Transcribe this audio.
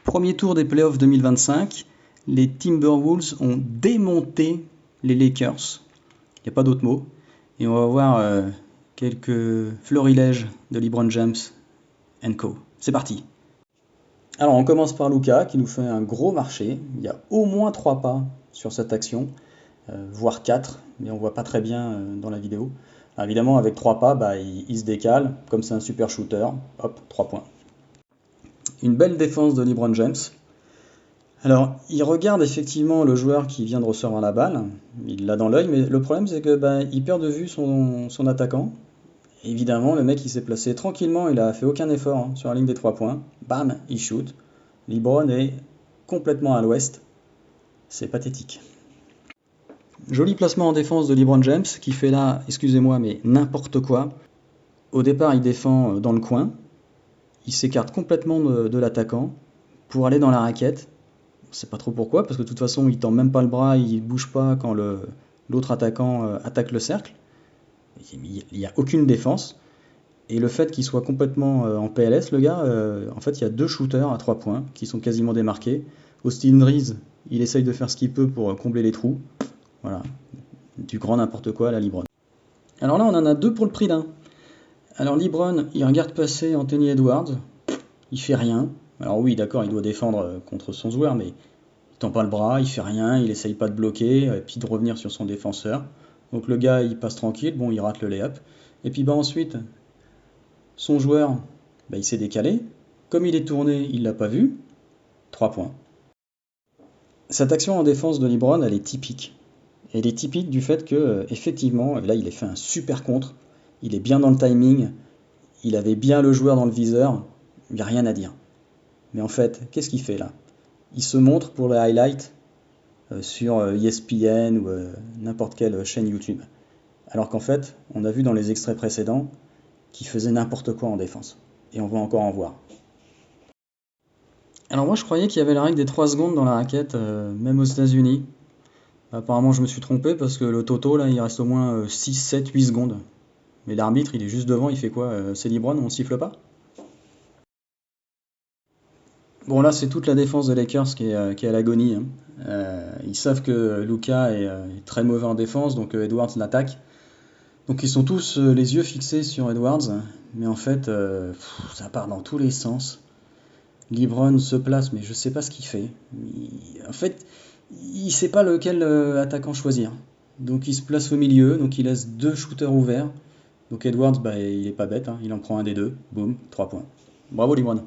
Premier tour des playoffs 2025, les Timberwolves ont démonté les Lakers. Il n'y a pas d'autre mot. Et on va voir quelques florilèges de LeBron James & Co. C'est parti. Alors on commence par Luka qui nous fait un gros marché. Il y a au moins 3 pas sur cette action, voire 4, mais on voit pas très bien dans la vidéo. Alors évidemment avec 3 pas, il se décale, comme c'est un super shooter, hop, 3 points. Une belle défense de LeBron James. Alors, il regarde effectivement le joueur qui vient de recevoir la balle, il l'a dans l'œil, mais le problème c'est que il perd de vue son attaquant. Évidemment, le mec il s'est placé tranquillement, il a fait aucun effort sur la ligne des 3 points. Bam, il shoot. LeBron est complètement à l'ouest. C'est pathétique. Joli placement en défense de LeBron James qui fait là, excusez-moi, mais n'importe quoi. Au départ, il défend dans le coin. Il s'écarte complètement de l'attaquant pour aller dans la raquette. On ne sait pas trop pourquoi, parce que de toute façon, il tend même pas le bras, il bouge pas quand l'autre attaquant attaque le cercle. Il n'y a aucune défense. Et le fait qu'il soit complètement en PLS, le gars, en fait, il y a 2 shooters à 3 points qui sont quasiment démarqués. Austin Reeves, il essaye de faire ce qu'il peut pour combler les trous. Voilà, du grand n'importe quoi à la LeBron. Alors là, on en a 2 pour le prix d'un. Alors LeBron, il regarde passer Anthony Edwards, il fait rien. Alors oui, d'accord, il doit défendre contre son joueur, mais il tend pas le bras, il fait rien, il essaye pas de bloquer, et puis de revenir sur son défenseur. Donc le gars, il passe tranquille, bon, il rate le lay-up. Et puis ensuite, son joueur, il s'est décalé. Comme il est tourné, il l'a pas vu. 3 points. Cette action en défense de LeBron, elle est typique. Elle est typique du fait que, effectivement, là, il a fait un super contre. Il est bien dans le timing, il avait bien le joueur dans le viseur, il n'y a rien à dire. Mais en fait, qu'est-ce qu'il fait là? Il se montre pour les highlights sur ESPN ou n'importe quelle chaîne YouTube. Alors qu'en fait, on a vu dans les extraits précédents qu'il faisait n'importe quoi en défense. Et on va encore en voir. Alors moi je croyais qu'il y avait la règle des 3 secondes dans la raquette, même aux États-Unis. Apparemment je me suis trompé parce que le toto là il reste au moins 6, 7, 8 secondes. Mais l'arbitre, il est juste devant, il fait quoi? C'est LeBron, on siffle pas? Bon, là, c'est toute la défense des Lakers qui est à l'agonie. Ils savent que Luka est très mauvais en défense, donc Edwards l'attaque. Donc ils sont tous les yeux fixés sur Edwards, mais en fait, ça part dans tous les sens. LeBron se place, mais je sais pas ce qu'il fait. En fait, il sait pas lequel attaquant choisir. Donc il se place au milieu, donc il laisse 2 shooters ouverts. Donc Edwards, il est pas bête, il en prend un des 2, boum, 3 points. Bravo LeBron.